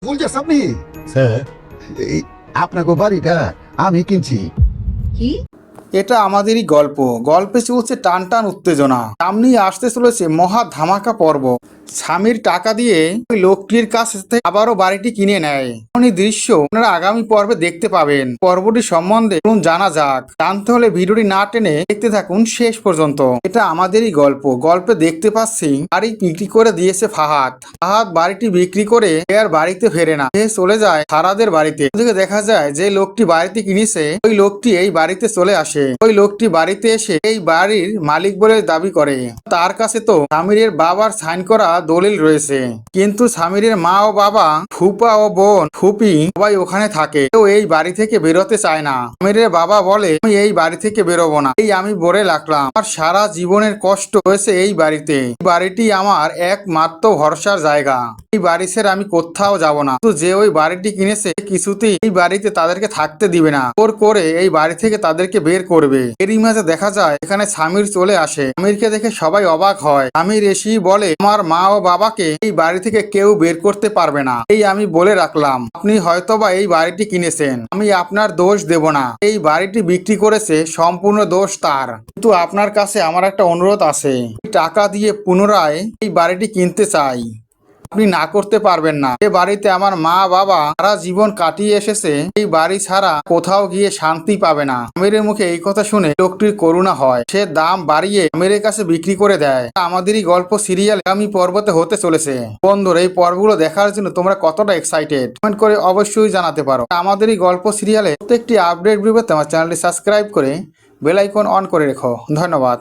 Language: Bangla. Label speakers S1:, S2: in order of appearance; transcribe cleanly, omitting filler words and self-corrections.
S1: ফুলজাস আপনি?
S2: স্যার,
S1: এই আপনাকে বাড়িটা আমি কিনছি।
S3: কি?
S4: এটা আমাদেরই গল্প। গল্পে চলছে টান টান উত্তেজনা। সামনেই আসতে চলেছে মহা ধামাকা পর্ব। স্বামীর টাকা দিয়ে ওই লোকটির কাছ থেকে আবারও বাড়িটি কিনে নেয়। এমনই দৃশ্য আপনারা আগামী পর্বে দেখতে পাবেন। পর্বটি সম্বন্ধে চলুন জানা যাক। জানতে হলে ভিডিওটি না টেনে দেখতে থাকুন শেষ পর্যন্ত। এটা আমাদেরই গল্প। গল্পে দেখতে পাচ্ছি বাড়ি বিক্রি করে দিয়েছে ফাহাদ। ফাহাদ বাড়িটি বিক্রি করে আর বাড়িতে ফেরে না, সে চলে যায় ফারাদের বাড়িতে। ওদিকে দেখা যায় যে লোকটি বাড়িটি কিনেছে ওই লোকটি এই বাড়িতে চলে আসে। ওই লোকটি বাড়িতে এসে এই বাড়ির মালিক বলে দাবি করে। তার কাছে তো সামিরের বাবার সাইন করা দলিল রয়েছে, কিন্তু সামিরের মা ও বাবা, ফুপা ও বোন, ফুপি সবাই ওখানে থাকে। কেউ এই বাড়ি থেকে বেরোতে চায় না। সামিরের বাবা বলে আমি এই বাড়ি থেকে বেরোবো না, এই আমি বলে রাখলাম। আমার সারা জীবনের কষ্ট হয়েছে এই বাড়িতে। এই বাড়িটি আমার একমাত্র ভরসার জায়গা। এই বাড়ি ছেড়ে আমি কোথাও যাব না। তো যে ওই বাড়িটি কিনেছে কিছুতেই এই বাড়িতে তাদেরকে থাকতে দিবে না, ওর করে এই বাড়ি থেকে তাদেরকে বের করবে। এরই মাঝে দেখা যায় এখানে সামির চলে আসে। সামিরকে দেখে সবাই অবাক হয়। সামির এসেই বলে আমার মা ও বাবাকে এই বাড়ি থেকে কেউ বের করতে পারবে না, এই আমি বলে রাখলাম। আপনি হয়তোবা এই বাড়িটি কিনেছেন, আমি আপনার দোষ দেব না। এই বাড়িটি বিক্রি করেছে সম্পূর্ণ দোষ তার। কিন্তু আপনার কাছে আমার একটা অনুরোধ আছে, টাকা দিয়ে পুনরায় এই বাড়িটি কিনতে চাই। আপনি না করতে পারবেন না। এ বাড়িতে আমার মা বাবা সারা জীবন কাটিয়ে এসেছে, এই বাড়ি ছাড়া কোথাও গিয়ে শান্তি পাবে না। আমিরের মুখে এই কথা শুনে লোকটির করুণা হয়। সে দাম বাড়িয়ে আমিরের কাছে বিক্রি করে দেয়। আমাদেরই গল্প সিরিয়াল আগামী পর্বতে হতে চলেছে। বন্ধুরা, এই পর্বগুলো দেখার জন্য তোমরা কতটা এক্সাইটেড কমেন্ট করে অবশ্যই জানাতে পারো। আমাদেরই গল্প সিরিয়ালে প্রত্যেকটি আপডেট ভিডিও পেতে আমার চ্যানেলটি সাবস্ক্রাইব করে বেল আইকন অন করে রেখো। ধন্যবাদ।